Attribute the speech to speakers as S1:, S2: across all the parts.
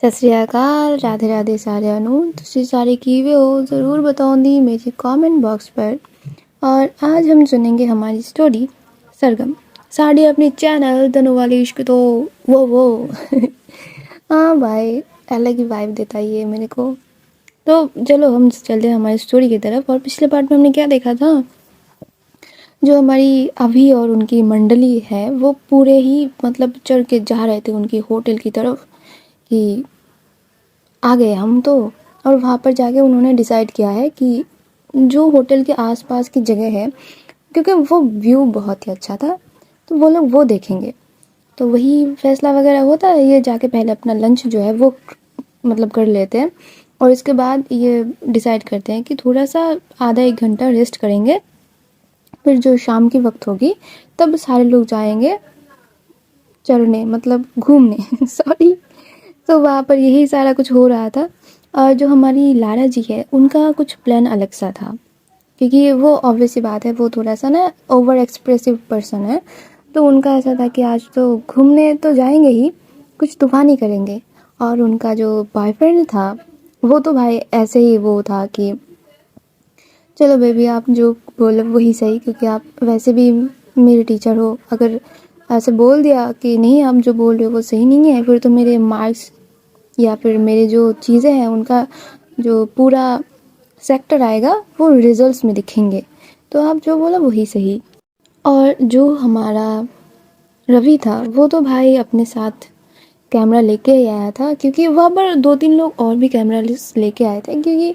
S1: ਸਤਿ ਸ਼੍ਰੀ ਅਕਾਲ, राधे राधे सारिਆਂ ਨੂੰ। ਤੁਸੀਂ ਸਾਰੇ किवे हो ज़रूर बताऊँगी मेरे कमेंट बॉक्स पर। और आज हम सुनेंगे हमारी स्टोरी सरगम साड़ी अपनी चैनल धनु वाली इश्क तो वो हाँ भाई, अलग ही वाइब देता है ये मेरे को। तो चलो हम चलते हैं हमारी स्टोरी की तरफ। और पिछले पार्ट में हमने क्या देखा था, जो हमारी अभी और उनकी मंडली है वो पूरे ही मतलब चढ़ के जा रहे थे उनकी होटल की तरफ कि आ गए हम तो। और वहाँ पर जाके उन्होंने डिसाइड किया है कि जो होटल के आसपास की जगह है, क्योंकि वो व्यू बहुत ही अच्छा था, तो वो लोग वो देखेंगे। तो वही फैसला वगैरह होता है, ये जाके पहले अपना लंच जो है वो मतलब कर लेते हैं और इसके बाद ये डिसाइड करते हैं कि थोड़ा सा आधा एक घंटा रेस्ट करेंगे। फिर जो शाम की वक्त होगी तब सारे लोग जाएंगे चढ़ने, मतलब घूमने सॉरी। तो वहाँ पर यही सारा कुछ हो रहा था। और जो हमारी लारा जी है उनका कुछ प्लान अलग सा था, क्योंकि वो ऑब्वियस सी बात है वो थोड़ा सा ना ओवर एक्सप्रेसिव पर्सन है। तो उनका ऐसा था कि आज तो घूमने तो जाएंगे ही, कुछ तूफानी करेंगे। और उनका जो बॉयफ्रेंड था वो तो भाई ऐसे ही वो था कि चलो बेबी आप जो बोलो वही सही, क्योंकि आप वैसे भी मेरे टीचर हो। अगर ऐसे बोल दिया कि नहीं आप जो बोल रहे हो वो सही नहीं है, फिर तो मेरे मार्क्स या फिर मेरे जो चीज़ें हैं उनका जो पूरा सेक्टर आएगा वो रिजल्ट्स में दिखेंगे। तो आप जो बोला वही सही। और जो हमारा रवि था वो तो भाई अपने साथ कैमरा लेके ही आया था, क्योंकि वहाँ पर 2-3 लोग और भी कैमरा लेके आए थे, क्योंकि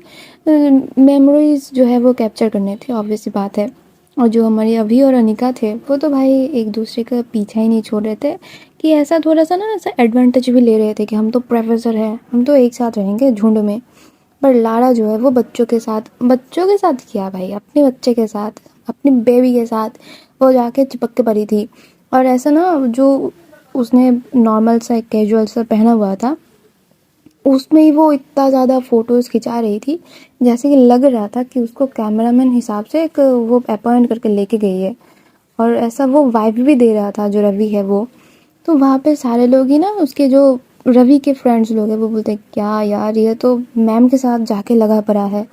S1: मेमोरीज जो है वो कैप्चर करने थे, ऑब्वियस सी बात है। और जो हमारी अभी और अनिका थे वो तो भाई एक दूसरे का पीछा ही नहीं छोड़ रहे थे, कि ऐसा थोड़ा सा ना ऐसा एडवांटेज भी ले रहे थे कि हम तो प्रोफेसर हैं, हम तो एक साथ रहेंगे झुंड में। पर लारा जो है वो बच्चों के साथ किया भाई, अपने बच्चे के साथ, अपनी बेबी के साथ वो जाके चिपक के पड़ी थी। और ऐसा ना जो उसने नॉर्मल सा कैजुअल सा पहना हुआ था उसमें ही वो इतना ज़्यादा फ़ोटोज़ खिंचा रही थी, जैसे कि लग रहा था कि उसको कैमरामैन हिसाब से एक वो अपॉइंट करके लेके गई है। और ऐसा वो वाइब भी दे रहा था जो रवि है वो। तो वहाँ पे सारे लोग ही ना उसके जो रवि के फ्रेंड्स लोग हैं वो बोलते क्या यार ये तो मैम के साथ जाके लगा पड़ा है।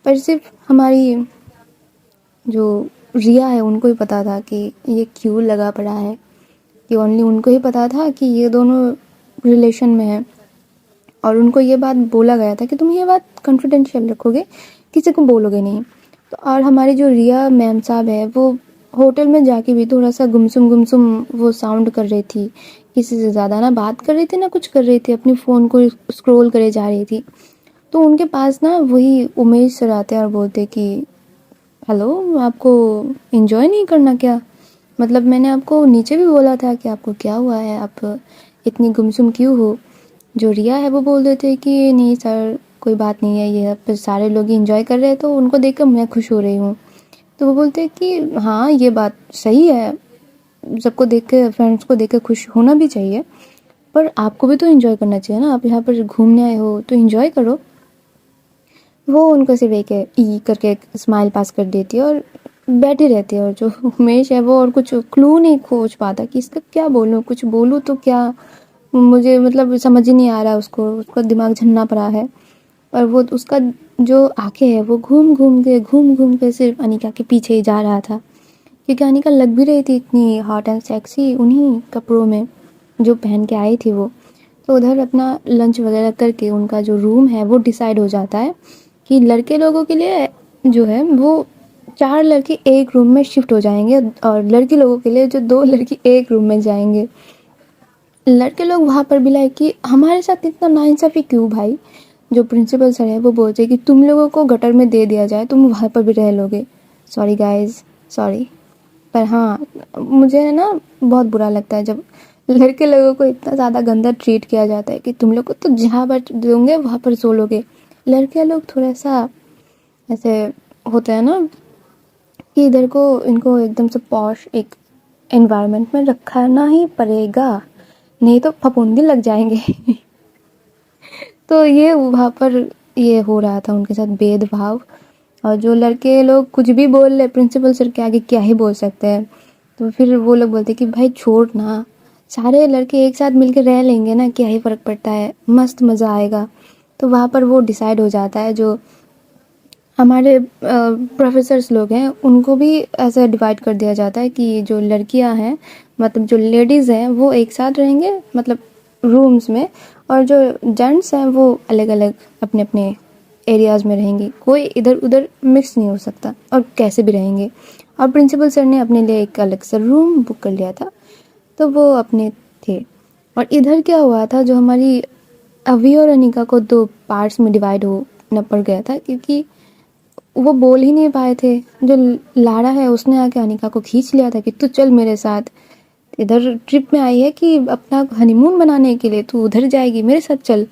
S1: पर सिर्फ हमारी जो रिया है उनको ही पता था कि ये क्यों लगा पड़ा है, कि ओनली उनको ही पता था कि ये दोनों रिलेशन में है। और उनको ये बात बोला गया था कि तुम ये बात कॉन्फिडेंशियल रखोगे, किसी को बोलोगे नहीं। तो और हमारी जो रिया मैम साहब है वो होटल में जाके भी थोड़ा सा गुमसुम वो साउंड कर रही थी, किसी से ज़्यादा ना बात कर रही थी ना कुछ कर रही थी, अपनी फ़ोन को स्क्रॉल करे जा रही थी। तो उनके पास ना वही उमेश सर आते हैं और बोलते कि हेलो, आपको एंजॉय नहीं करना क्या? मतलब मैंने आपको नीचे भी बोला था कि आपको क्या हुआ है, आप इतनी गुमसुम क्यों हो? जो रिया है वो बोल देते कि नहीं सर कोई बात नहीं है, ये फिर सारे लोग एंजॉय कर रहे हैं तो उनको देखकर मैं खुश हो रही हूँ। तो वो बोलते हैं कि हाँ ये बात सही है, सबको देख के फ्रेंड्स को देख के खुश होना भी चाहिए, पर आपको भी तो एंजॉय करना चाहिए ना, आप यहाँ पर घूमने आए हो तो एंजॉय करो। वो उनको सिर्फ एक ई करके स्माइल पास कर देती है और बैठी रहती है। और जो उमेश है वो और कुछ क्लू नहीं खोज पाता कि इसका क्या बोलूँ, कुछ बोलूँ तो क्या, मुझे मतलब समझ ही नहीं आ रहा, उसको उसका दिमाग झन्ना पड़ा है। पर वो उसका जो आंखें है वो घूम घूम के सिर्फ अनिका के पीछे ही जा रहा था, क्योंकि अनिका लग भी रही थी इतनी हॉट एंड सेक्सी उन्हीं कपड़ों में जो पहन के आई थी वो। तो उधर अपना लंच वगैरह करके उनका जो रूम है वो डिसाइड हो जाता है कि लड़के लोगों के लिए जो है वो 4 लड़के एक रूम में शिफ्ट हो जाएंगे और लड़की लोगों के लिए जो 2 लड़की एक रूम में जाएंगे। लड़के लोग वहाँ पर भी लाए कि हमारे साथ इतना नाइंसाफ़ी क्यों भाई। जो प्रिंसिपल सर है वो बोलते कि तुम लोगों को गटर में दे दिया जाए, तुम वहाँ पर भी रह लोगे। Sorry guys, sorry. पर हाँ, मुझे है ना बहुत बुरा लगता है जब लड़के लोगों को इतना ज़्यादा गंदा ट्रीट किया जाता है कि तुम लोग को तो जहाँ पर दोगे वहाँ पर सो लोगे। लड़के लोग थोड़ा सा ऐसे होते हैं ना कि इधर को इनको एकदम से पॉश एक एनवायरनमेंट में रखना ही पड़ेगा, नहीं तो फफूंदी लग जाएंगे तो ये वहाँ पर ये हो रहा था उनके साथ भेदभाव। और जो लड़के लोग कुछ भी बोल रहे प्रिंसिपल सर के आगे क्या ही बोल सकते हैं। तो फिर वो लोग बोलते कि भाई छोड़ ना, सारे लड़के एक साथ मिलकर रह लेंगे ना, क्या ही फ़र्क पड़ता है, मस्त मज़ा आएगा। तो वहाँ पर वो डिसाइड हो जाता है, जो हमारे प्रोफेसर्स लोग हैं उनको भी ऐसा डिवाइड कर दिया जाता है कि जो लड़कियां हैं, मतलब जो लेडीज़ हैं वो एक साथ रहेंगे, मतलब रूम्स में, और जो जेंट्स हैं वो अलग अलग अपने अपने एरियाज़ में रहेंगे। कोई इधर उधर मिक्स नहीं हो सकता, और कैसे भी रहेंगे। और प्रिंसिपल सर ने अपने लिए एक अलग सा रूम बुक कर लिया था, तो वो अपने थे। और इधर क्या हुआ था, जो हमारी अवी और अनिका को दो पार्ट्स में डिवाइड होना पड़ गया था, क्योंकि वो बोल ही नहीं पाए थे। जो लारा है उसने आके अनिका को खींच लिया था कि तू चल मेरे साथ, इधर ट्रिप में आई है कि अपना हनीमून मनाने के लिए, तू उधर जाएगी, मेरे साथ चल।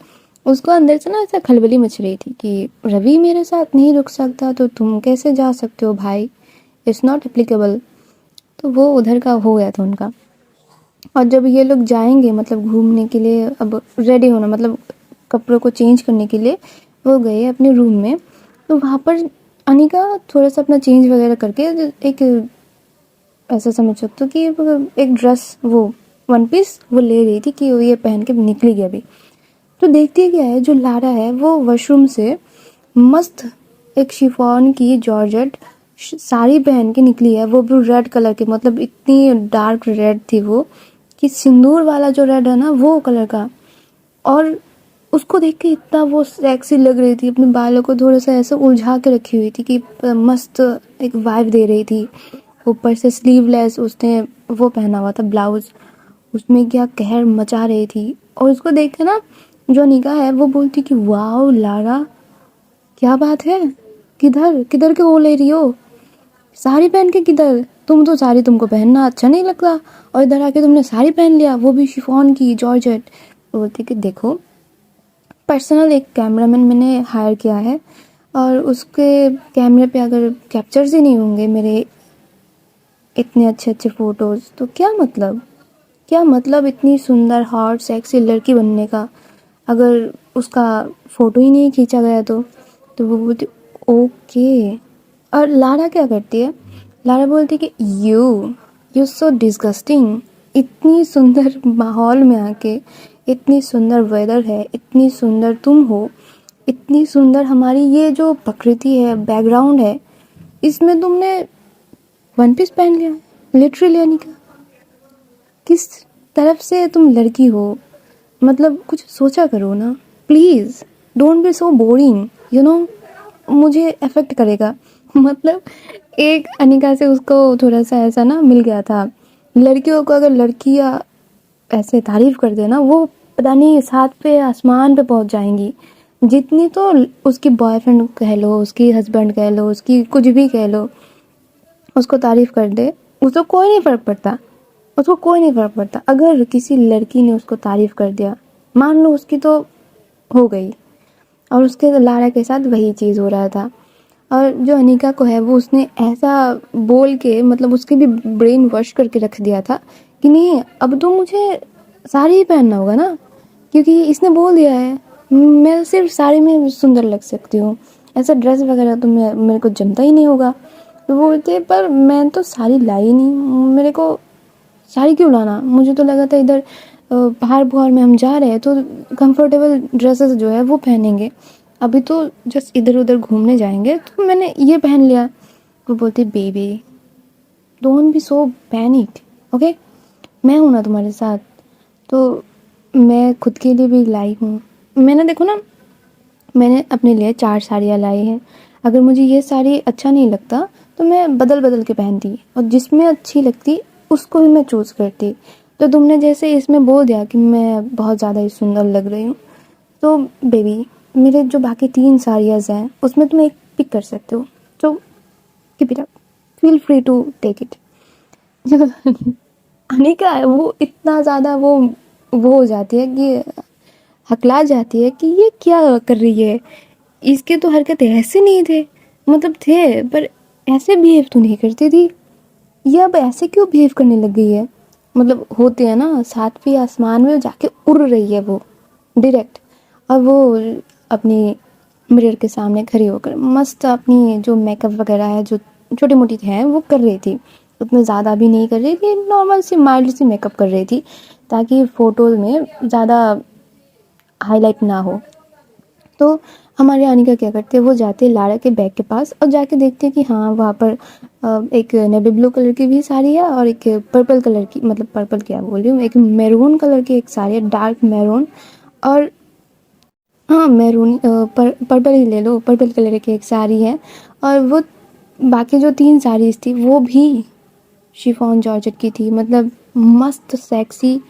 S1: उसको अंदर से ना ऐसा खलबली मच रही थी कि रवि मेरे साथ नहीं रुक सकता तो तुम कैसे जा सकते हो भाई, इट्स नॉट एप्लीकेबल। तो वो उधर का हो गया था उनका। और जब ये लोग जाएंगे मतलब घूमने के लिए, अब रेडी होना मतलब कपड़ों को चेंज करने के लिए वो गए अपने रूम में। तो वहाँ पर अनिका थोड़ा सा अपना चेंज वगैरह करके एक, ऐसा समझ सकते हो कि एक ड्रेस, वो वन पीस वो ले रही थी कि वो ये पहन के निकलेगी अभी। तो देखती क्या है, जो लारा है वो वॉशरूम से मस्त एक शिफॉन की जॉर्जेट साड़ी पहन के निकली है, वो भी रेड कलर के, मतलब इतनी डार्क रेड थी वो कि सिंदूर वाला जो रेड है ना वो कलर का। और उसको देख के इतना वो सेक्सी लग रही थी, अपने बालों को थोड़ा सा ऐसे उलझा के रखी हुई थी कि मस्त एक वाइब दे रही थी। ऊपर से स्लीवलेस उसने वो पहना हुआ था ब्लाउज, उसमें क्या कहर मचा रही थी। और उसको देख के ना जो निका है वो बोलती कि वाओ लारा, क्या बात है, किधर किधर के वो ले रही हो साड़ी पहन के, किधर, तुम तो साड़ी तुमको पहनना अच्छा नहीं लगता, और इधर आके तुमने साड़ी पहन लिया, वो भी शिफॉन की जॉर्जेट। बोलती कि देखो पर्सनल एक कैमरामैन मैंने हायर किया है, और उसके कैमरे पे अगर कैप्चर्स ही नहीं होंगे मेरे इतने अच्छे अच्छे फ़ोटोज़, तो क्या मतलब, क्या मतलब इतनी सुंदर हॉट सेक्सी लड़की बनने का, अगर उसका फ़ोटो ही नहीं खींचा गया तो वो बोलती ओके। और लारा क्या करती है, लारा बोलती कि यू सो डिस्गस्टिंग, इतनी सुंदर माहौल में आके, इतनी सुंदर वेदर है, इतनी सुंदर तुम हो, इतनी सुंदर हमारी ये जो प्रकृति है, बैकग्राउंड है, इसमें तुमने वन पीस पहन लिया, लिटरली अनिका, किस तरफ से तुम लड़की हो, मतलब कुछ सोचा करो ना please, don't be so boring you know, मुझे अफेक्ट करेगा। मतलब एक अनिका से उसको थोड़ा सा ऐसा ना मिल गया था, लड़कियों को अगर लड़कियां ऐसे तारीफ कर देना, वो पता नहीं साथ पे आसमान पे पहुंच जाएंगी। जितनी तो उसकी बॉयफ्रेंड कह लो, उसकी हस्बैंड कह लो, उसकी कुछ भी कह लो, उसको तारीफ कर दे, उसको कोई नहीं फ़र्क पड़ता, उसको कोई नहीं फ़र्क पड़ता। अगर किसी लड़की ने उसको तारीफ कर दिया, मान लो उसकी तो हो गई, और उसके लारा के साथ वही चीज़ हो रहा था। और जो अनिका को है वो उसने ऐसा बोल के, मतलब उसके भी ब्रेन वॉश करके रख दिया था कि नहीं अब तो मुझे साड़ी ही पहनना होगा ना, क्योंकि इसने बोल दिया है मैं सिर्फ साड़ी में सुंदर लग सकती हूँ, ऐसा ड्रेस वगैरह तो मेरे को जमता ही नहीं होगा। तो वो बोलते पर मैं तो साड़ी लाई नहीं, मेरे को साड़ी क्यों लाना, मुझे तो लगा था इधर बाहर बुहार में हम जा रहे हैं तो कंफर्टेबल ड्रेसेस जो है वो पहनेंगे, अभी तो जस्ट इधर उधर घूमने जाएंगे तो मैंने ये पहन लिया। वो बोलती baby don't be so panic, okay, मैं हूँ ना तुम्हारे साथ, तो मैं खुद के लिए भी लाई हूँ। मैंने देखो ना, मैंने अपने लिए 4 साड़ियाँ लाई हैं, अगर मुझे ये साड़ी अच्छा नहीं लगता तो मैं बदल बदल के पहनती, और जिसमें अच्छी लगती उसको भी मैं चूज़ करती। तो तुमने जैसे इसमें बोल दिया कि मैं बहुत ज़्यादा ही सुंदर लग रही हूँ, तो बेबी मेरे जो बाकी 3 साड़ियाँ हैं उसमें तुम एक पिक कर सकते हो, तो keep it up, feel free to take it. जो अनिका है वो इतना ज़्यादा वो हो जाती है कि हकला जाती है कि ये क्या कर रही है, इसके तो हरकत ऐसे नहीं थे, मतलब थे पर ऐसे बिहेव तो नहीं करती थी, ये अब ऐसे क्यों बिहेव करने लग गई है। मतलब होते हैं ना 7वें आसमान में जाके उड़ रही है वो डायरेक्ट। और वो अपनी मिरर के सामने खड़ी होकर मस्त अपनी जो मेकअप वगैरह है जो छोटी मोटी है वो कर रही थी, उतना ज़्यादा भी नहीं कर रही थी, नॉर्मल सी माइल्ड सी मेकअप कर रही थी ताकि फ़ोटोज़ में ज़्यादा हाईलाइट ना हो। तो हमारे अनिका क्या करते हैं, वो जाते हैं लाड़ा के बैग के पास और जाके देखते हैं कि हाँ वहाँ पर एक नेवी ब्लू कलर की भी साड़ी है और एक पर्पल कलर की, मतलब पर्पल क्या बोल रही हूँ, एक मैरून कलर की एक साड़ी है, डार्क मैरून। और हाँ मैरून पर्पल ही ले लो, पर्पल कलर की एक साड़ी है। और वो बाकी जो 3 साड़ीज़ थी वो भी शिफॉन जॉर्जेट की थी, मतलब मस्त सेक्सी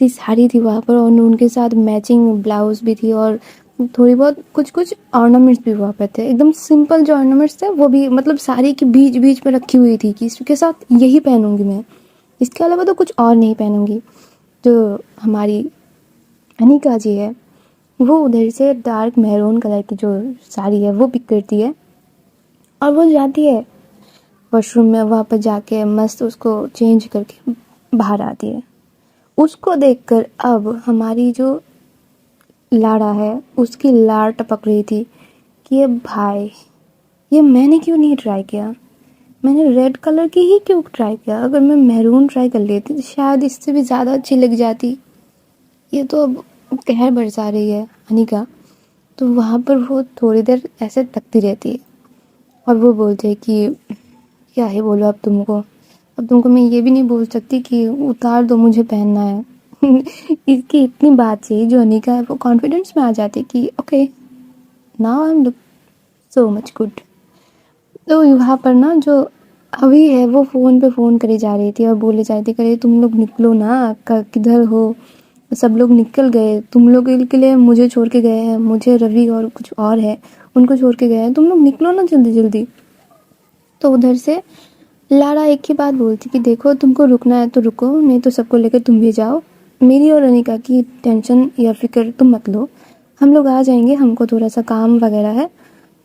S1: सी साड़ी थी वहाँ पर, और उनके साथ मैचिंग ब्लाउज भी थी और थोड़ी बहुत कुछ कुछ ऑर्नामेंट्स भी वहाँ पे थे। एकदम सिंपल जो ऑर्नामेंट्स थे वो भी मतलब साड़ी के बीच बीच में रखी हुई थी कि इसके साथ यही पहनूंगी मैं, इसके अलावा तो कुछ और नहीं पहनूंगी। जो हमारी अनिका जी है वो उधर से डार्क मैरून कलर की जो साड़ी है वो पिक करती है और वो जाती है वॉशरूम में, वहाँ पर जाके मस्त उसको चेंज करके बाहर आती है। उसको देखकर अब हमारी जो लाड़ा है उसकी लार टपक रही थी कि ये भाई, ये मैंने क्यों नहीं ट्राई किया, मैंने रेड कलर की ही क्यों ट्राई किया, अगर मैं मैरून ट्राई कर लेती तो शायद इससे भी ज़्यादा अच्छी लग जाती। ये तो अब कहर बरसा रही है अनिका। तो वहाँ पर वो थोड़ी देर ऐसे तकती रहती है और वो बोलते हैं कि क्या ही बोलो अब तुमको मैं ये भी नहीं बोल सकती कि उतार दो मुझे पहनना है। इसकी इतनी बात से जो अनिका है वो कॉन्फिडेंस में आ जाती कि okay now I am look so much good. तो यहाँ पर ना जो अभी है वो फ़ोन पे फ़ोन करी जा रही थी और बोले जा रही थी, करे तुम लोग निकलो ना, किधर हो, सब लोग निकल गए, तुम लोग के लिए मुझे छोड़ के गए हैं, मुझे रवि और कुछ और है उनको छोड़ के गए हैं, तुम लोग निकलो ना जल्दी जल्दी। तो उधर से लाड़ा एक ही बात बोलती कि देखो तुमको रुकना है तो रुको, नहीं तो सबको लेकर तुम भी जाओ, मेरी और अनिका की टेंशन या फिक्र तुम मत लो, हम लोग आ जाएंगे, हमको थोड़ा सा काम वगैरह है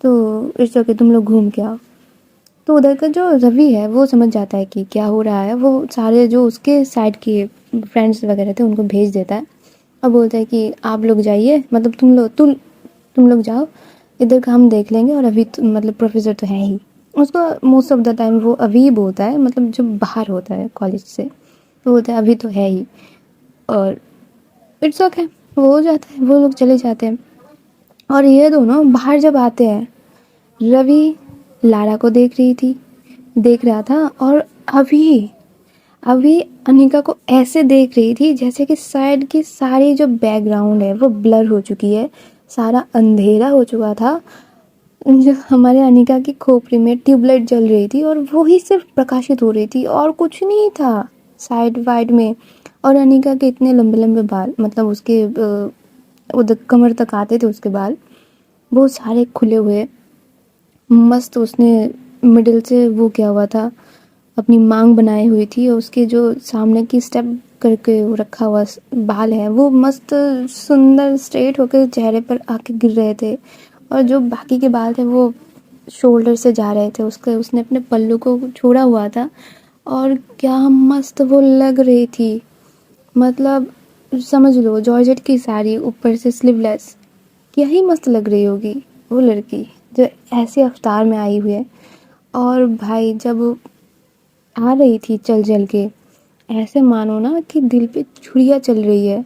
S1: तो इस वक्त तुम लोग घूम के आओ। तो उधर का जो रवि है वो समझ जाता है कि क्या हो रहा है, वो सारे जो उसके साइड के फ्रेंड्स वगैरह थे उनको भेज देता है और बोलता है कि आप लोग जाइए, मतलब तुम लोग जाओ, इधर का हम देख लेंगे, और अभी मतलब प्रोफेसर तो है ही, उसको मोस्ट ऑफ द टाइम वो अभी ही बोलता है, मतलब जब बाहर होता है कॉलेज से तो बोलता है अभी तो है ही। और इट्स ओके, वो हो जाता है, वो लोग चले जाते हैं। और ये दोनों बाहर जब आते हैं, रवि लारा को देख रहा था और अभी अभी अनिका को ऐसे देख रही थी जैसे कि साइड की सारी जो बैकग्राउंड है वो ब्लर हो चुकी है, सारा अंधेरा हो चुका था। जो हमारे अनिका की खोपड़ी में ट्यूबलाइट जल रही थी और वो ही सिर्फ प्रकाशित हो रही थी और कुछ नहीं था साइड वाइड में। और अनिका के इतने लंबे लंबे बाल, मतलब उसके उधर कमर तक आते थे उसके बाल, वो सारे खुले हुए मस्त। उसने मिडिल से वो किया हुआ था, अपनी मांग बनाई हुई थी और उसके जो सामने की स्टेप करके रखा हुआ बाल है वो मस्त सुंदर स्ट्रेट होकर चेहरे पर आके गिर रहे थे। और जो बाकी के बाल थे वो शोल्डर से जा रहे थे, उसने अपने पल्लू को छोड़ा हुआ था और क्या मस्त वो लग रही थी। मतलब समझ लो जॉर्जेट की साड़ी ऊपर से स्लीवलेस, क्या ही मस्त लग रही होगी वो लड़की जो ऐसे अवतार में आई हुई है। और भाई जब आ रही थी चल चल के, ऐसे मानो ना कि दिल पे छुरियाँ चल रही है,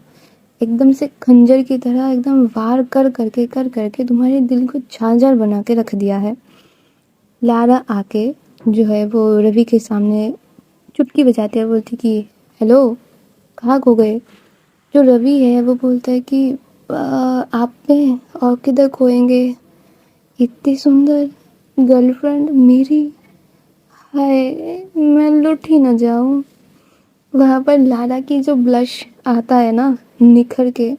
S1: एकदम से खंजर की तरह एकदम वार कर करके तुम्हारे दिल को झांझर बना के रख दिया है। लारा आके जो है वो रवि के सामने चुटकी बजाते हुए बोलती कि हेलो, कहाँ खो गए। जो रवि है वो बोलता है कि आप में और किधर खोएंगे, इतनी सुंदर गर्लफ्रेंड मेरी, हाय मैं लुट ही न जाऊं। वहाँ पर लारा की जो ब्लश आता है ना निखर के,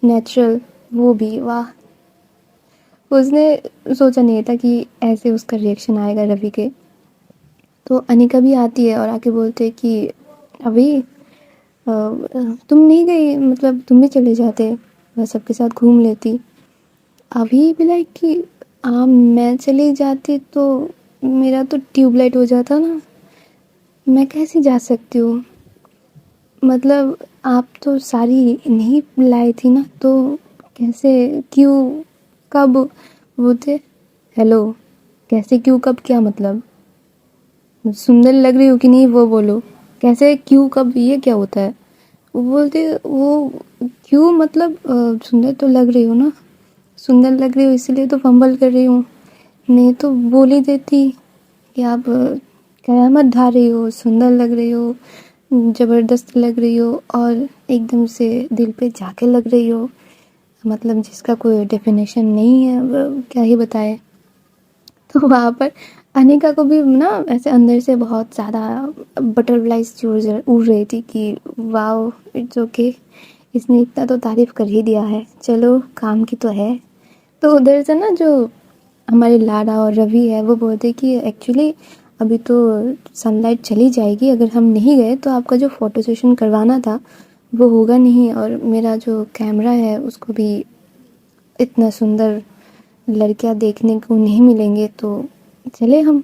S1: नेचुरल, वो भी वाह। उसने सोचा नहीं था कि ऐसे उसका रिएक्शन आएगा रवि के। तो अनिका भी आती है और आके बोलते हैं कि अभी तुम नहीं गई, मतलब तुम भी चले जाते, मैं सबके साथ घूम लेती। अभी भी लाइक कि मैं चली जाती तो मेरा तो ट्यूबलाइट हो जाता ना, मैं कैसे जा सकती हूँ, मतलब आप तो सारी नहीं लाई थी ना, तो कैसे क्यों कब वो थे। हेलो, कैसे क्यों कब क्या मतलब, सुंदर लग रही हो कि नहीं वो बोलो, कैसे, क्यों, कब, ये क्या होता है। वो बोलते वो क्यों मतलब सुंदर तो लग रही हो ना, सुंदर लग रही हो इसलिए तो फंबल कर रही हूँ, नहीं तो बोल ही देती कि आप कयामत ढा रही हो, सुंदर लग रही हो, ज़बरदस्त लग रही हो और एकदम से दिल पे जाके लग रही हो, मतलब जिसका कोई डेफिनेशन नहीं है, वो क्या ही बताए। तो वहाँ पर अनिका को भी ना ऐसे अंदर से बहुत ज़्यादा बटरफ्लाइज उड़ रही थी कि वाओ, इट्स ओके, इसने इतना तो तारीफ़ कर ही दिया है, चलो काम की तो है। तो उधर से ना जो हमारे लारा और रवि है वो बोलते कि एक्चुअली अभी तो सनलाइट चली जाएगी, अगर हम नहीं गए तो आपका जो फ़ोटो सेशन करवाना था वो होगा नहीं, और मेरा जो कैमरा है उसको भी इतना सुंदर लड़कियां देखने को नहीं मिलेंगे, तो चले हम।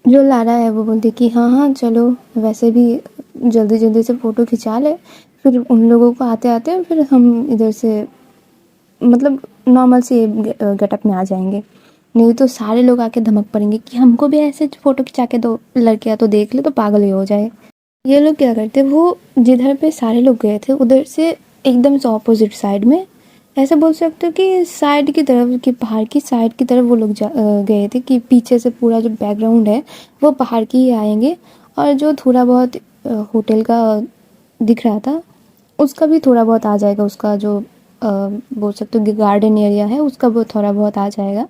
S1: जो लारा है वो बोलती कि हाँ हाँ चलो, वैसे भी जल्दी जल्दी से फ़ोटो खिंचा ले, फिर उन लोगों को आते आते फिर हम इधर से मतलब नॉर्मल से गेटअप में आ जाएंगे, नहीं तो सारे लोग आके धमक पड़ेंगे कि हमको भी ऐसे फ़ोटो खिंचा के दो, लड़कियां तो देख ले तो पागल ही हो जाए। ये लोग क्या करते, वो जिधर पे सारे लोग गए थे उधर से एकदम से ऑपोजिट साइड में, ऐसे बोल सकते हो कि साइड की तरफ, कि पहाड़ की साइड की तरफ वो लोग गए थे, कि पीछे से पूरा जो बैकग्राउंड है वो पहाड़ की ही आएंगे, और जो थोड़ा बहुत होटल का दिख रहा था उसका भी थोड़ा बहुत आ जाएगा, उसका जो बोल सकते हो कि गार्डन एरिया है उसका वो थोड़ा बहुत आ जाएगा,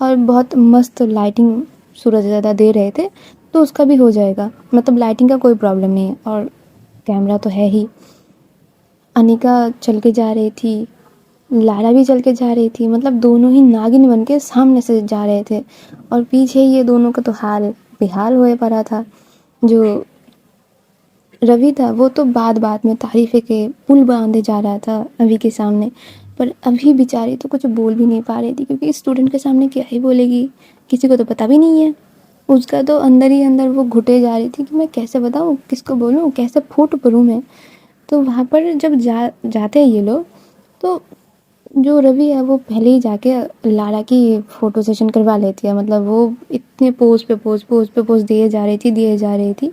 S1: और बहुत मस्त लाइटिंग सूरज ज़्यादा दे रहे थे तो उसका भी हो जाएगा, मतलब लाइटिंग का कोई प्रॉब्लम नहीं है, और कैमरा तो है ही। अनिका चल के जा रही थी, लारा भी चल के जा रही थी, मतलब दोनों ही नागिन बन के सामने से जा रहे थे, और पीछे ये दोनों का तो हाल बेहाल हुए पड़ा था। जो रवि था वो तो बात बात में तारीफ़े के पुल बांधे जा रहा था अभी के सामने, पर अभी बेचारी तो कुछ बोल भी नहीं पा रही थी, क्योंकि स्टूडेंट के सामने क्या ही बोलेगी, किसी को तो पता भी नहीं है। उसका तो अंदर ही अंदर वो घुटे जा रही थी कि मैं कैसे बताऊँ, किसको बोलूँ, कैसे फूट पड़ूँ मैं। तो वहाँ पर जब जाते हैं ये लोग, तो जो रवि है वो पहले ही जाके लारा की फ़ोटो सेशन करवा लेती है, मतलब वो इतने पोज दिए जा रही थी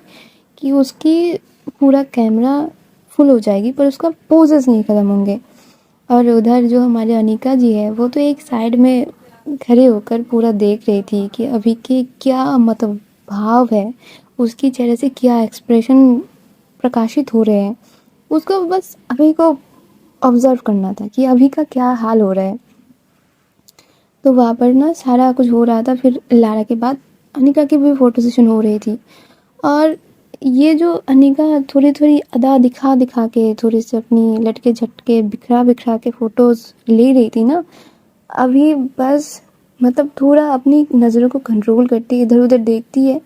S1: कि उसकी पूरा कैमरा फुल हो जाएगी पर उसका पोजेस नहीं ख़त्म होंगे। और उधर जो हमारे अनिका जी है वो तो एक साइड में खड़े होकर पूरा देख रही थी कि अभी के क्या मतलब भाव है, उसकी चेहरे से क्या एक्सप्रेशन प्रकाशित हो रहे हैं, उसको बस अभी को ऑब्ज़र्व करना था कि अभी का क्या हाल हो रहा है। तो वहाँ पर ना सारा कुछ हो रहा था, फिर लारा के बाद अनिका की भी फ़ोटो सेशन हो रही थी, और ये जो अनिका थोड़ी थोड़ी अदा दिखा दिखा के थोड़ी सी अपनी लटके झटके बिखरा बिखरा के फ़ोटोज़ ले रही थी ना, अभी बस मतलब थोड़ा अपनी नज़रों को कंट्रोल करती, इधर उधर देखती है,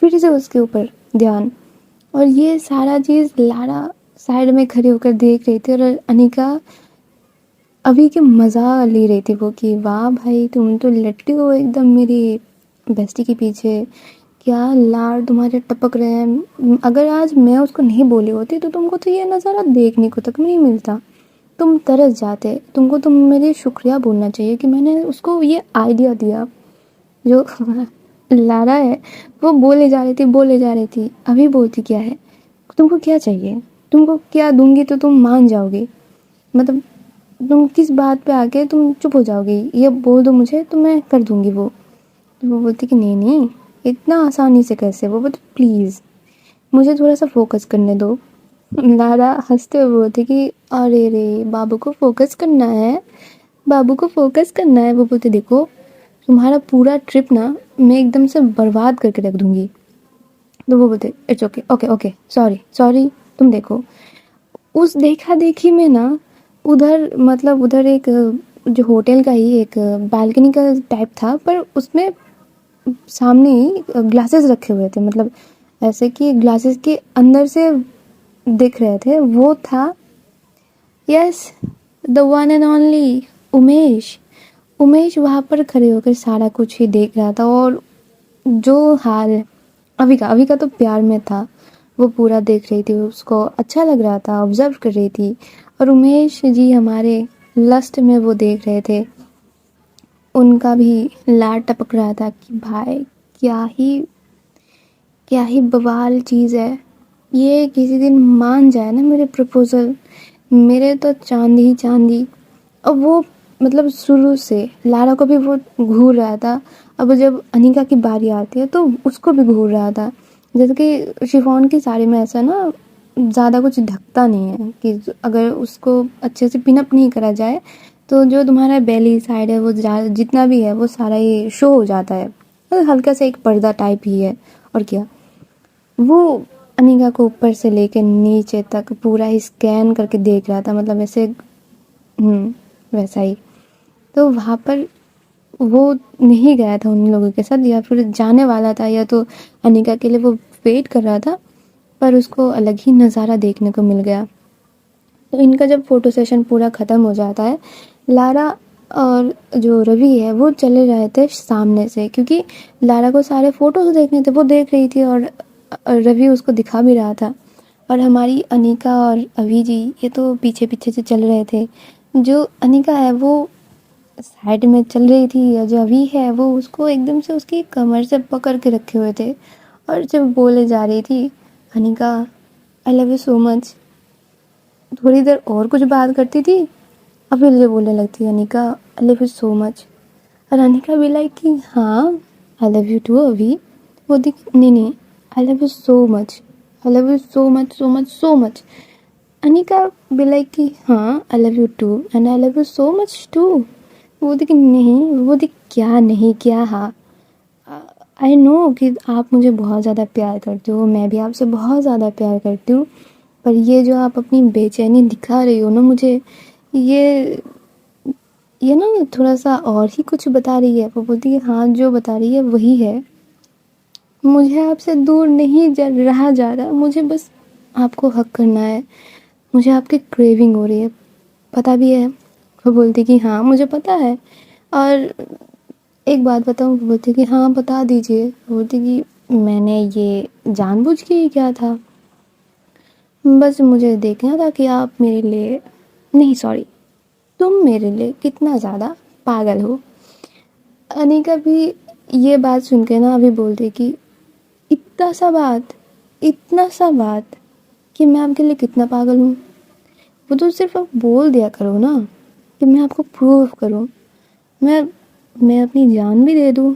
S1: फिर से उसके ऊपर ध्यान, और ये सारा चीज़ लारा साइड में खड़े होकर देख रही थी, और अनिका अभी के मज़ा ले रही थी वो कि वाह भाई तुम तो लटके हो एकदम मेरी बेस्टी के पीछे, क्या लाड़ तुम्हारे टपक रहे हैं, अगर आज मैं उसको नहीं बोली होती तो तुमको तो ये नज़ारा देखने को तक नहीं मिलता, तुम तरस जाते, तुमको तो मेरी शुक्रिया बोलना चाहिए कि मैंने उसको ये आइडिया दिया। जो लारा है वो बोले जा रही थी, अभी बोलती क्या है, तुमको क्या चाहिए, तुमको क्या दूंगी तो तुम मान जाओगे, मतलब तुम किस बात पे आके तुम चुप हो जाओगी, ये बोल दो मुझे तो मैं कर दूंगी वो। तो वो बोलती कि नहीं नहीं, इतना आसानी से कैसे, वो बोलती प्लीज़ मुझे थोड़ा सा फोकस करने दो। लारा हंसते हुए बोलती कि अरे रे बाबू को फोकस करना है, बाबू को फोकस करना है। वो बोलते देखो तुम्हारा पूरा ट्रिप ना मैं एकदम से बर्बाद करके रख दूंगी। तो वो बोलते it's okay okay okay sorry sorry. तुम देखो उस देखा देखी में ना उधर मतलब उधर एक जो होटल का ही एक बालकनी का टाइप था, पर उसमें सामने ही ग्लासेस रखे हुए थे, मतलब ऐसे कि ग्लासेस के अंदर से दिख रहे थे, वो था yes the one and only Umesh. Umesh वहाँ पर खड़े होकर सारा कुछ ही देख रहा था, और जो हाल अभी का तो प्यार में था वो पूरा देख रही थी, उसको अच्छा लग रहा था, ऑब्जर्व कर रही थी, और उमेश जी हमारे लस्ट में वो देख रहे थे, उनका भी लाड टपक रहा था कि भाई क्या ही क्या ही बवाल चीज़ है। ये किसी दिन मान जाए ना मेरे प्रपोज़ल, मेरे तो चांदी ही चांदी। अब वो मतलब शुरू से लारा को भी वो घूर रहा था। अब जब अनिका की बारी आती है तो उसको भी घूर रहा था। जैसे कि शिफॉन की साड़ी में ऐसा ना ज़्यादा कुछ ढकता नहीं है कि अगर उसको अच्छे से पिनअप नहीं करा जाए तो जो तुम्हारा बेली साइड है वो जितना भी है वो सारा ये शो हो जाता है। मतलब हल्का सा एक पर्दा टाइप ही है। और क्या, वो अनिका को ऊपर से लेकर नीचे तक पूरा ही स्कैन करके देख रहा था, मतलब ऐसे वैसा ही। तो वहाँ पर वो नहीं गया था उन लोगों के साथ, या फिर जाने वाला था, या तो अनिका के लिए वो वेट कर रहा था, पर उसको अलग ही नज़ारा देखने को मिल गया। तो इनका जब फ़ोटो सेशन पूरा ख़त्म हो जाता है, लारा और जो रवि है वो चले रहे थे सामने से, क्योंकि लारा को सारे फ़ोटोज़ देखने थे, वो देख रही थी और रवि उसको दिखा भी रहा था। और हमारी अनिका और अभी जी ये तो पीछे पीछे से चल रहे थे। जो अनिका है वो साइड में चल रही थी, और जो अभी है वो उसको एकदम से उसकी कमर से पकड़ के रखे हुए थे। और जब बोले जा रही थी, अनिका आई लव यू सो मच, थोड़ी देर और कुछ बात करती थी, अब फिर से बोलने लगती अनिका आई लव यू सो मच। और अनिका भी लाइक कि हाँ आई लव यू टू अभी। वो दिख नहीं नहीं, I love you so much, I love you so much so much so much. Anika भी लाइक कि हाँ I love you too and I love you so much too. वो दिख नहीं, वो दिख क्या नहीं क्या हाँ। आई नो कि आप मुझे बहुत ज़्यादा प्यार करते हो, मैं भी आपसे बहुत ज़्यादा प्यार करती हूँ, पर ये जो आप अपनी बेचैनी दिखा रही हो ना मुझे, ये ये ना थोड़ा सा और ही कुछ बता रही है। वो बोलती है हाँ जो बता रही है वही है, मुझे आपसे दूर नहीं रहा जा रहा, मुझे बस आपको हक करना है, मुझे आपकी क्रेविंग हो रही है, पता भी है। वो बोलती कि हाँ मुझे पता है, और एक बात बताऊँ, वो बोलती कि हाँ बता दीजिए। वो बोलती कि मैंने ये जानबूझ के ही किया था, बस मुझे देखना था कि आप मेरे लिए नहीं सॉरी तुम मेरे लिए कितना ज़्यादा पागल हो। अनिका भी ये बात सुन के ना अभी बोलती कि इतना सा बात, इतना सा बात कि मैं आपके लिए कितना पागल हूँ। वो तो सिर्फ आप बोल दिया करो ना कि मैं आपको प्रूव करूँ, मैं अपनी जान भी दे दूँ।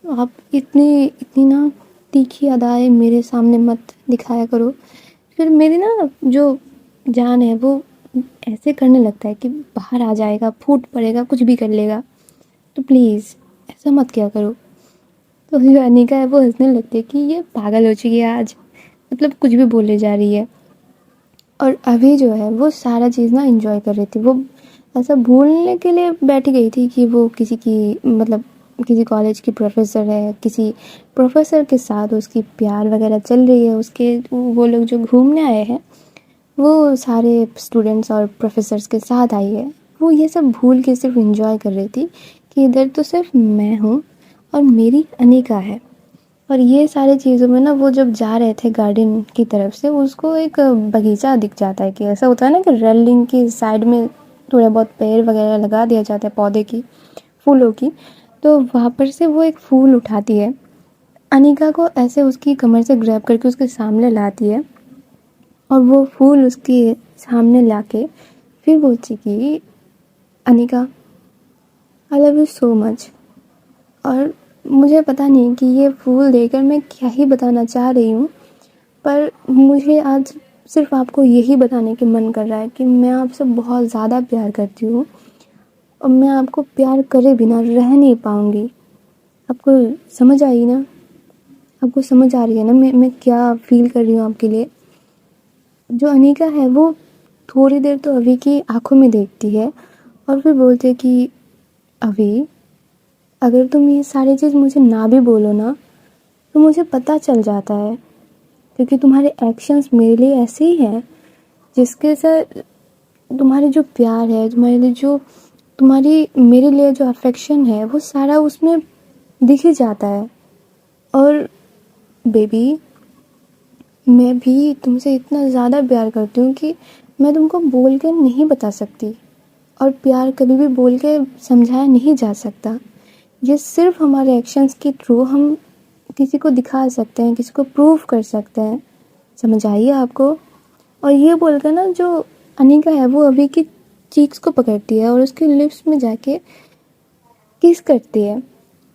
S1: आप इतनी इतनी ना तीखी अदाएं मेरे सामने मत दिखाया करो, फिर मेरी ना जो जान है वो ऐसे करने लगता है कि बाहर आ जाएगा, फूट पड़ेगा, कुछ भी कर लेगा। तो प्लीज़ ऐसा मत किया करो। तो जो अनिका है वो हंसने लगती है कि ये पागल हो चुकी है आज, मतलब कुछ भी बोले जा रही है। और अभी जो है वो सारा चीज़ ना इंजॉय कर रही थी, वो ऐसा भूलने के लिए बैठ गई थी कि वो किसी की मतलब किसी कॉलेज की प्रोफेसर है, किसी प्रोफेसर के साथ उसकी प्यार वगैरह चल रही है। उसके वो लोग जो घूमने आए हैं वो सारे स्टूडेंट्स और प्रोफेसर्स के साथ आई है। वो ये सब भूल के सिर्फ इंजॉय कर रही थी कि इधर तो सिर्फ मैं हूँ और मेरी अनिका है। और ये सारी चीज़ों में ना वो जब जा रहे थे गार्डन की तरफ से, उसको एक बगीचा दिख जाता है कि ऐसा होता है ना कि रेलिंग की साइड में थोड़ा बहुत पेड़ वगैरह लगा दिया जाता है पौधे की, फूलों की। तो वहाँ पर से वो एक फूल उठाती है, अनिका को ऐसे उसकी कमर से ग्रैब करके उसके सामने लाती है, और वो फूल उसके सामने लाके फिर बोलती कि अनिका आई लव यू सो मच। और मुझे पता नहीं कि ये फूल देकर मैं क्या ही बताना चाह रही हूँ, पर मुझे आज सिर्फ आपको यही बताने की मन कर रहा है कि मैं आपसे बहुत ज़्यादा प्यार करती हूँ, और मैं आपको प्यार करे बिना रह नहीं पाऊँगी। आपको समझ आई ना, आपको समझ आ रही है ना मैं क्या फ़ील कर रही हूँ आपके लिए। जो अनिका है वो थोड़ी देर तो अभी की आंखों में देखती है, और फिर बोलती है कि अभी अगर तुम ये सारी चीज़ मुझे ना भी बोलो ना तो मुझे पता चल जाता है, क्योंकि तुम्हारे एक्शंस मेरे लिए ऐसे ही हैं जिसके से तुम्हारी जो प्यार है, तुम्हारी मेरे लिए जो अफेक्शन है वो सारा उसमें दिख ही जाता है। और बेबी मैं भी तुमसे इतना ज़्यादा प्यार करती हूँ कि मैं तुमको बोल के नहीं बता सकती, और प्यार कभी भी बोल के समझाया नहीं जा सकता। ये सिर्फ हमारे एक्शंस के थ्रू हम किसी को दिखा सकते हैं, किसी को प्रूव कर सकते हैं। समझ आई है आपको? और ये बोलकर ना जो अनिका है वो अभी की चीक्स को पकड़ती है और उसके लिप्स में जाके किस करती है।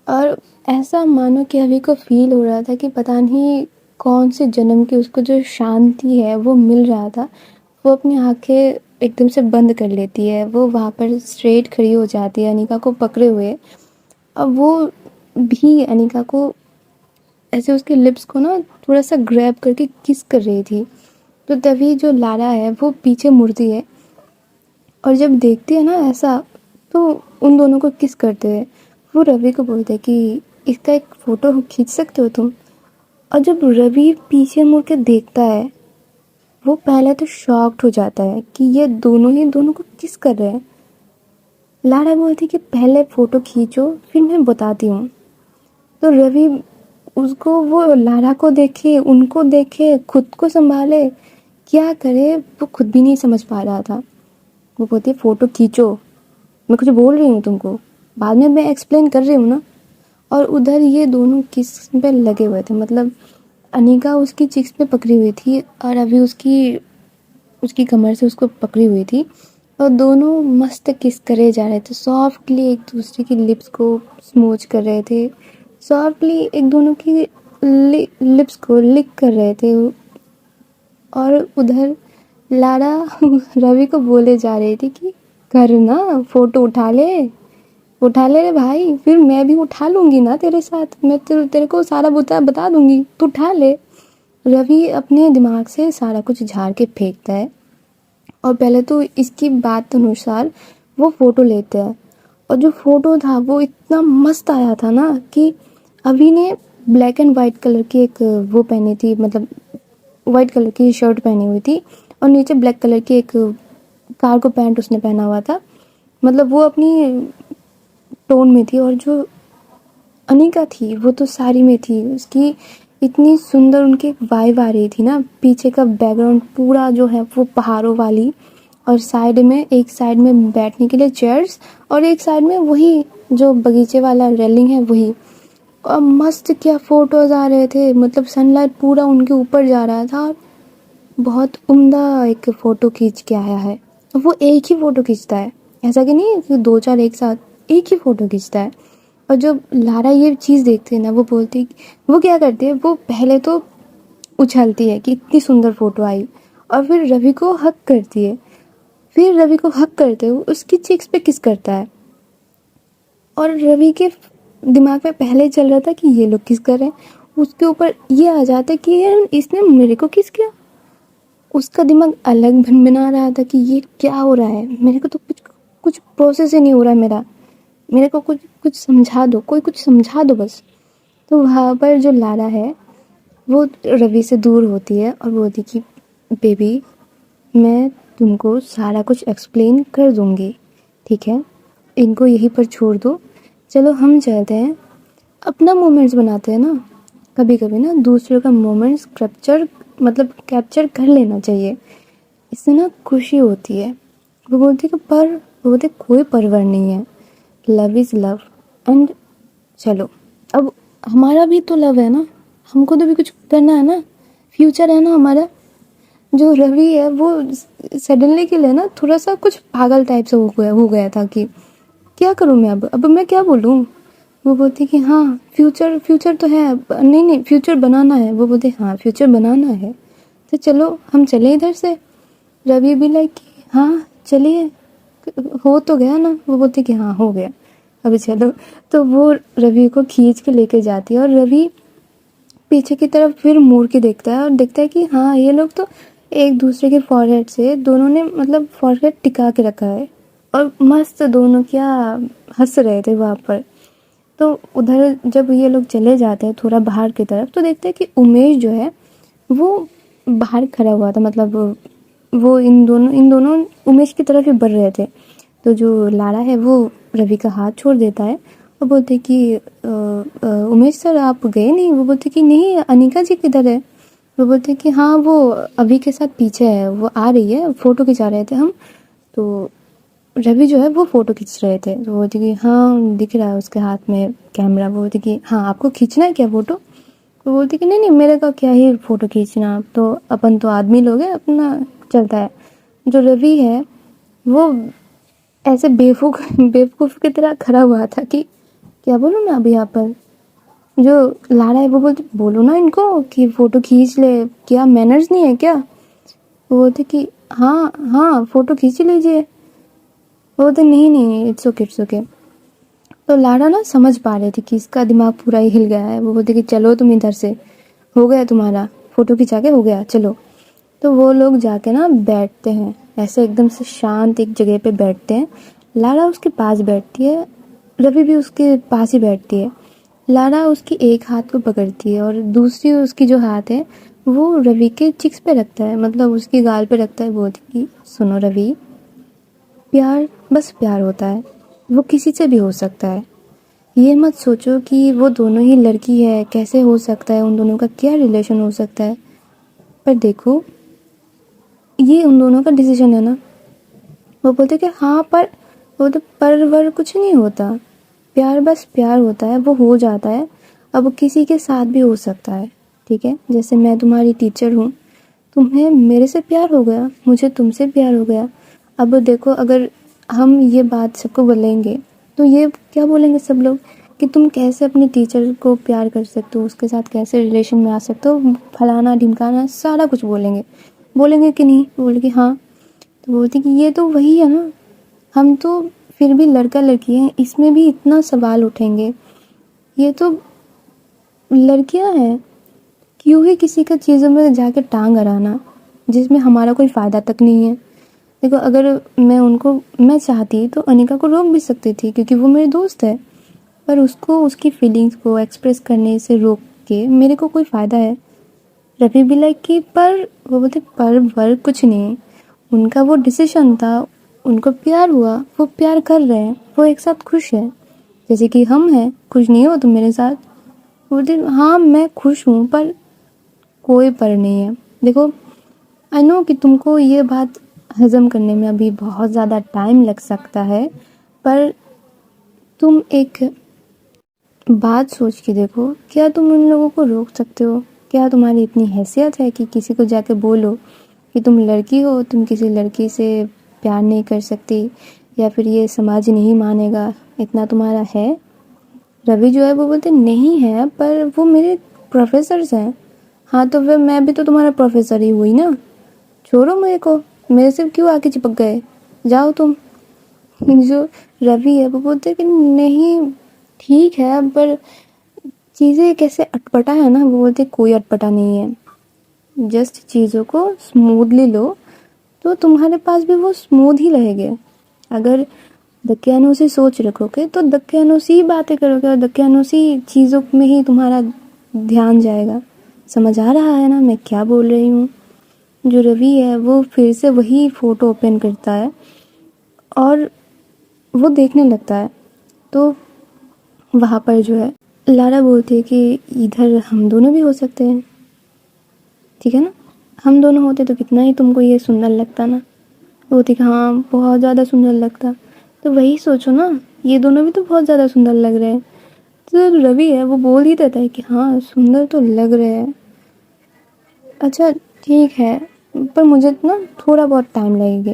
S1: और ऐसा मानो कि अभी को फील हो रहा था कि पता नहीं कौन से जन्म की उसको जो शांति है वो मिल रहा था। वो अपनी आंखें एकदम से बंद कर लेती है, वो वहाँ पर स्ट्रेट खड़ी हो जाती है अनिका को पकड़े हुए। अब वो भी अनिका को ऐसे उसके लिप्स को ना थोड़ा सा ग्रैब करके किस कर रही थी। तो तभी जो लारा है वो पीछे मुड़ती है और जब देखती है ना ऐसा, तो उन दोनों को किस करते हुए वो रवि को बोलते हैं कि इसका एक फ़ोटो खींच सकते हो तुम। और जब रवि पीछे मुड़ के देखता है, वो पहले तो शॉक्ड हो जाता है कि ये दोनों ही दोनों को किस कर रहे हैं। लारा बोलती कि पहले फ़ोटो खींचो फिर मैं बताती हूँ। तो रवि उसको, वो लारा को देखे, उनको देखे, खुद को संभाले, क्या करे वो खुद भी नहीं समझ पा रहा था। वो बोलती है फ़ोटो खींचो, मैं कुछ बोल रही हूँ तुमको, बाद में मैं एक्सप्लेन कर रही हूँ ना। और उधर ये दोनों किस पे लगे हुए थे, मतलब अनिका उसकी चिक्स पे पकड़ी हुई थी और अभी उसकी उसकी कमर से उसको पकड़ी हुई थी और दोनों मस्त किस करे जा रहे थे। सॉफ्टली एक दूसरे की लिप्स को स्मूच कर रहे थे, सॉफ्टली एक दोनों की लिप्स को लिक कर रहे थे। और उधर लारा रवि को बोले जा रही थी कि कर ना, फ़ोटो उठा ले रे भाई, फिर मैं भी उठा लूँगी ना तेरे साथ, मैं तेरे को सारा बता दूँगी, तू उठा ले। रवि अपने दिमाग से सारा कुछ झाड़ के फेंकता है और पहले तो इसकी बात अनुसार वो फ़ोटो लेते हैं। और जो फ़ोटो था वो इतना मस्त आया था ना कि अभी ने ब्लैक एंड वाइट कलर की एक वो पहनी थी, मतलब वाइट कलर की शर्ट पहनी हुई थी और नीचे ब्लैक कलर की एक कार्गो पैंट उसने पहना हुआ था, मतलब वो अपनी टोन में थी। और जो अनिका थी वो तो साड़ी में थी, उसकी इतनी सुंदर उनकी वाइब आ रही थी ना। पीछे का बैकग्राउंड पूरा जो है वो पहाड़ों वाली, और साइड में, एक साइड में बैठने के लिए चेयर्स और एक साइड में वही जो बगीचे वाला रेलिंग है वही। और मस्त क्या फ़ोटोज़ आ रहे थे, मतलब सनलाइट पूरा उनके ऊपर जा रहा था। बहुत उम्दा एक फ़ोटो खींच के आया है। वो एक ही फ़ोटो खींचता है, ऐसा कि नहीं कि दो चार एक साथ, एक ही फ़ोटो खींचता है। और जब लारा ये चीज़ देखती है ना, वो बोलती, वो क्या करती है, वो पहले तो उछलती है कि इतनी सुंदर फ़ोटो आई और फिर रवि को हक करती है। फिर रवि को हक करते हुए उसकी चिक्स पे किस करता है। और रवि के दिमाग में पहले चल रहा था कि ये लोग किस कर रहे हैं, उसके ऊपर ये आ जाता है कि यार इसने मेरे को किस किया। उसका दिमाग अलग बना रहा था कि ये क्या हो रहा है, मेरे को तो कुछ प्रोसेस ही नहीं हो रहा है मेरे को कुछ समझा दो, कोई कुछ समझा दो बस। तो वहाँ पर जो लारा है वो रवि से दूर होती है और बोलती कि बेबी मैं तुमको सारा कुछ एक्सप्लेन कर दूँगी, ठीक है, इनको यहीं पर छोड़ दो, चलो हम चलते हैं, अपना मोमेंट्स बनाते हैं ना। कभी कभी ना दूसरों का मोमेंट्स कैप्चर कर लेना चाहिए, इससे ना खुशी होती है। वो बोलती कि पर वो बोलते कोई परवाह नहीं है, लव इज़ लव। एंड चलो, अब हमारा भी तो लव है ना, हमको तो भी कुछ करना है ना, फ्यूचर है ना हमारा। जो रवि है वो सडनली के लिए ना थोड़ा सा कुछ पागल टाइप से हो गया था कि क्या करूँ मैं, अब मैं क्या बोलूँ। वो बोलती कि हाँ फ्यूचर तो है, नहीं फ्यूचर बनाना है। वो बोलते हाँ फ्यूचर बनाना है, तो चलो हम चले इधर से। रवि भी लाइक हाँ चलिए, हो तो गया ना। वो बोलती कि हाँ हो गया, अभी चलो। तो वो रवि को खींच के लेके जाती है और रवि पीछे की तरफ फिर मुड़ के देखता है और देखता है कि हाँ ये लोग तो एक दूसरे के फॉरहेड से, दोनों ने मतलब फॉरहेड टिका के रखा है और मस्त दोनों क्या हंस रहे थे वहाँ पर। तो उधर जब ये लोग चले जाते हैं थोड़ा बाहर की तरफ, तो देखते हैं कि उमेश जो है वो बाहर खड़ा हुआ था, मतलब वो इन दोनों उमेश की तरफ ही बढ़ रहे थे। तो जो लारा है वो रवि का हाथ छोड़ देता है और बोलते कि उमेश सर आप गए नहीं। वो बोलते कि नहीं अनिका जी किधर है। वो बोलते कि हाँ वो अभी के साथ पीछे है, वो आ रही है, फ़ोटो खिंचा रहे थे हम। तो रवि जो है वो फ़ोटो खींच रहे थे, तो बोलते कि हाँ दिख रहा है उसके हाथ में कैमरा। वो बोलते कि हाँ आपको खींचना है क्या फ़ोटो। वो बोलती कि नहीं नहीं मेरे का क्या ही फ़ोटो खींचना, आप तो अपन तो आदमी लोग हैं, अपना चलता है। जो रवि है वो ऐसे बेवकूफ़ की तरह खड़ा हुआ था कि क्या बोलूँ मैं अभी यहाँ पर। जो लाड़ा है वो बोलती बोलो ना इनको कि फ़ोटो खींच ले, क्या मैनर्स नहीं है क्या। वो बोलते कि हाँ हाँ फ़ोटो खींच लीजिए। वो बोलते नहीं नहीं इट्स ओके इट्स ओके। तो लाड़ा ना समझ पा रही थी कि इसका दिमाग पूरा ही हिल गया है। वो बोलते कि चलो तुम इधर से, हो गया तुम्हारा फ़ोटो खिंचा के, हो गया चलो। तो वो लोग जाके ना बैठते हैं, ऐसे एकदम से शांत एक जगह पे बैठते हैं। लाड़ा उसके पास बैठती है, रवि भी उसके पास ही बैठती है। लाड़ा उसकी एक हाथ को पकड़ती है और दूसरी उसकी जो हाथ है वो रवि के चिक्स पे रखता है, मतलब उसकी गाल पे रखता है। बोलती कि सुनो रवि, प्यार बस प्यार होता है, वो किसी से भी हो सकता है। ये मत सोचो कि वो दोनों ही लड़की है, कैसे हो सकता है, उन दोनों का क्या रिलेशन हो सकता है। पर देखो ये उन दोनों का डिसीजन है ना। वो बोलते कि हाँ पर वो तो पर वर कुछ नहीं होता, प्यार बस प्यार होता है, वो हो जाता है। अब वो किसी के साथ भी हो सकता है, ठीक है। जैसे मैं तुम्हारी टीचर हूँ, तुम्हें मेरे से प्यार हो गया, मुझे तुमसे प्यार हो गया। अब देखो अगर हम ये बात सबको बोलेंगे तो ये क्या बोलेंगे सब लोग कि तुम कैसे अपनी टीचर को प्यार कर सकते हो, उसके साथ कैसे रिलेशन में आ सकते हो, फलाना ढिमकाना सारा कुछ बोलेंगे। बोलेंगे कि नहीं, बोलेंगे हाँ। तो बोलती कि ये तो वही है ना, हम तो फिर भी लड़का लड़की हैं, इसमें भी इतना सवाल उठेंगे। ये तो लड़कियां हैं, क्यों ही किसी का चीज़ों में जाके टांग अड़ाना जिसमें हमारा कोई फ़ायदा तक नहीं है। देखो अगर मैं चाहती तो अनिका को रोक भी सकती थी क्योंकि वो मेरी दोस्त है, पर उसको उसकी फीलिंग्स को एक्सप्रेस करने से रोक के मेरे को कोई फ़ायदा है। रवि भी लाइक कि पर वो बोलते पर वर कुछ नहीं, उनका वो डिसीजन था, उनको प्यार हुआ, वो प्यार कर रहे हैं, वो एक साथ खुश है। जैसे कि हम हैं, खुश नहीं हो तुम मेरे साथ। बोलते हाँ मैं खुश हूँ पर कोई पर नहीं है। देखो आई नो कि तुमको ये बात हज़म करने में अभी बहुत ज़्यादा टाइम लग सकता है, पर तुम एक बात सोच के देखो, क्या तुम उन लोगों को रोक सकते हो? क्या तुम्हारी इतनी हैसियत है कि किसी को जाके बोलो कि तुम लड़की हो, तुम किसी लड़की से प्यार नहीं कर सकती, या फिर ये समाज नहीं मानेगा, इतना तुम्हारा है? रवि जो है वो बोलते नहीं है पर वो मेरे प्रोफेसर्स हैं। हाँ तो फिर मैं भी तो तुम्हारा प्रोफेसर ही हुई ना, छोड़ो मेरे को, मेरे से क्यों आके चिपक गए, जाओ तुम। जो रवि है वो बोलते कि नहीं ठीक है, पर चीज़ें कैसे अटपटा है ना। वो बोलते कोई अटपटा नहीं है, जस्ट चीज़ों को स्मूथली लो तो तुम्हारे पास भी वो स्मूथ ही रहेंगे। अगर दकियानूसी सोच रखोगे तो दकियानूसी बातें करोगे और दकियानूसी चीज़ों में ही तुम्हारा ध्यान जाएगा। समझ आ रहा है ना मैं क्या बोल रही हूँ। जो रवि है वो फिर से वही फ़ोटो ओपन करता है और वो देखने लगता है। तो वहाँ पर जो है लारा बोलती है कि इधर हम दोनों भी हो सकते हैं, ठीक है ना। हम दोनों होते तो कितना ही तुमको ये सुंदर लगता ना। बोलती कि हाँ बहुत ज़्यादा सुंदर लगता। तो वही सोचो ना, ये दोनों भी तो बहुत ज़्यादा सुंदर लग रहे हैं। तो रवि है वो बोल ही देता है कि हाँ सुंदर तो लग रहे हैं, अच्छा ठीक है, पर मुझे ना थोड़ा बहुत टाइम लगेगा।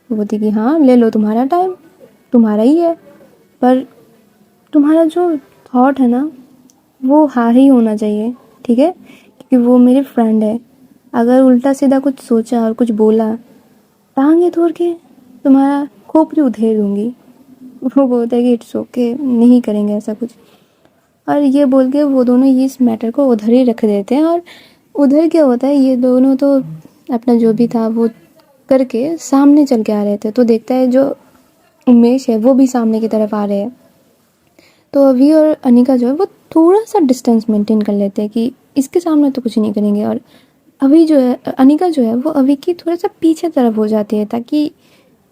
S1: वो बोलती कि हाँ ले लो तुम्हारा टाइम, तुम्हारा ही है, पर तुम्हारा जो थॉट है ना वो हाँ ही होना चाहिए, ठीक है, क्योंकि वो मेरी फ्रेंड है। अगर उल्टा सीधा कुछ सोचा और कुछ बोला, टांगे तोड़ के तुम्हारा खोपड़ी उधेड़ दूंगी। वो बोलता है कि इट्स ओके, नहीं करेंगे ऐसा कुछ। और ये बोल के वो दोनों इस मैटर को उधर ही रख देते हैं। और उधर क्या होता है, ये दोनों तो अपना जो भी था वो करके सामने चल के आ रहे थे। तो देखता है जो उमेश है वो भी सामने की तरफ आ रहे हैं। तो अभी और अनिका जो है वो थोड़ा सा डिस्टेंस मेंटेन कर लेते हैं कि इसके सामने तो कुछ नहीं करेंगे। और अभी जो है अनिका जो है वो अभी की थोड़ा सा पीछे तरफ हो जाती है, ताकि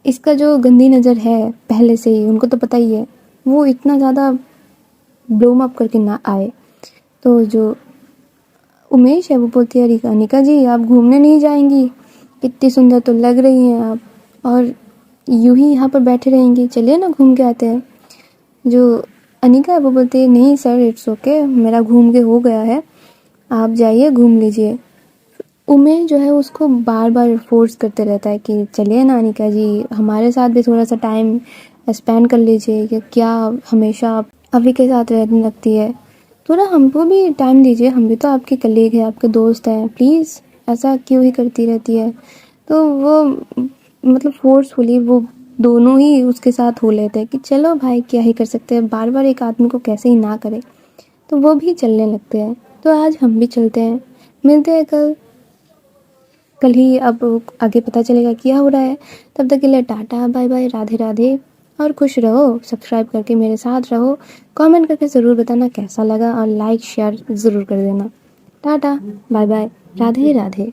S1: इसका जो गंदी नज़र है पहले से ही उनको तो पता ही है, वो इतना ज़्यादा ब्लोम अप करके ना आए। तो जो उमेश है वो बोलती है अरे अनिका जी आप घूमने नहीं जाएंगी, कितनी सुंदर तो लग रही हैं आप, और यूं ही यहाँ पर बैठे रहेंगी, चलिए ना घूम के आते हैं। जो अनिका है वो बोलती है नहीं सर इट्स ओके, मेरा घूम के हो गया है, आप जाइए घूम लीजिए। उमेश जो है उसको बार बार फोर्स करते रहता है कि चलिए नानिका जी, हमारे साथ भी थोड़ा सा टाइम स्पेंड कर लीजिए, कि क्या हमेशा आप अभी के साथ रहने लगती है, थोड़ा हमको भी टाइम दीजिए, हम भी तो आपके कलीग हैं, आपके दोस्त हैं, प्लीज़ ऐसा क्यों ही करती रहती है। तो वो मतलब फोर्सफुली वो दोनों ही उसके साथ हो लेते हैं कि चलो भाई क्या ही कर सकते हैं, बार बार एक आदमी को कैसे ही ना करे। तो वो भी चलने लगते हैं। तो आज हम भी चलते हैं, मिलते हैं कल ही। अब आगे पता चलेगा क्या हो रहा है। तब तक के लिए tata bye bye, Radhe Radhe, और खुश रहो। सब्सक्राइब करके मेरे साथ रहो। कमेंट करके ज़रूर बताना कैसा लगा, और लाइक शेयर ज़रूर कर देना। Tata bye bye, Radhe Radhe.